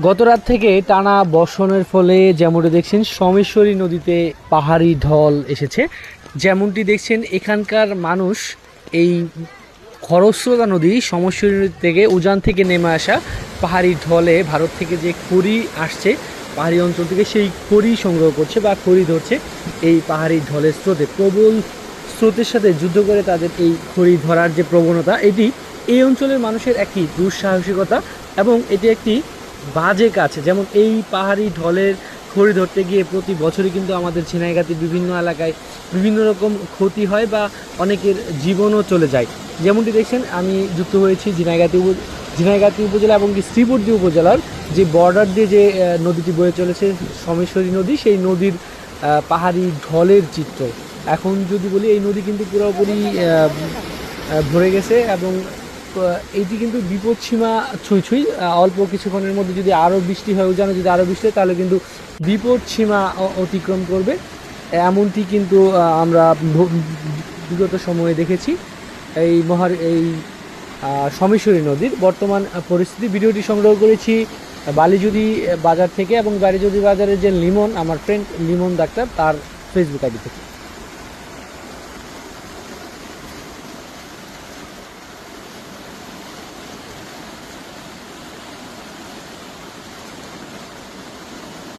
গত রাত থেকে টানা বর্ষণের ফলে যেমনটি দেখছেন সোমেশ্বরী নদীতে পাহাড়ি ঢল এসেছে। যেমনটি দেখছেন এখানকার মানুষ এই খরস্রোতা নদী সোমেশ্বরী নদী থেকে উজান থেকে নেমে আসা পাহাড়ি ঢলে ভারত থেকে যে খড়ি আসছে পাহাড়ি অঞ্চল থেকে, সেই খড়ি সংগ্রহ করছে বা খড়ি ধরছে। এই পাহাড়ি ঢলের স্রোতে প্রবল স্রোতের সাথে যুদ্ধ করে তাদের এই খড়ি ধরার যে প্রবণতা, এটি এই অঞ্চলের মানুষের একটি দুঃসাহসিকতা এবং এটি একটি বাজে কাজ। যেমন এই পাহাড়ি ঢলের খড়ি ধরতে গিয়ে প্রতি বছরই কিন্তু আমাদের ঝিনাইগাতির বিভিন্ন এলাকায় বিভিন্ন রকম ক্ষতি হয় বা অনেকের জীবনও চলে যায়। যেমনটি দেখছেন আমি যুক্ত হয়েছি ঝিনাইগাতি উপজেলা এবং শ্রীবর্দী উপজেলার যে বর্ডার দিয়ে যে নদীটি বয়ে চলেছে সোমেশ্বরী নদী, সেই নদীর পাহাড়ি ঢলের চিত্র। এখন যদি বলি এই নদী কিন্তু পুরোপুরি ভরে গেছে এবং এইটি কিন্তু বিপদসীমা ছুঁই ছুঁই। অল্প কিছুক্ষণের মধ্যে যদি আরও বৃষ্টি হয়, উজানে যদি আরও বৃষ্টি হয় তাহলে কিন্তু বিপদসীমা অতিক্রম করবে, এমনটি কিন্তু আমরা বিগত সময়ে দেখেছি। এই সোমেশ্বরী নদীর বর্তমান পরিস্থিতি ভিডিওটি সংগ্রহ করেছি বালিজুরি বাজার থেকে এবং বালিজুরি বাজারের যে লিমন, আমার ফ্রেন্ড লিমন ডাক্তার, তার ফেসবুক আইডি থেকে।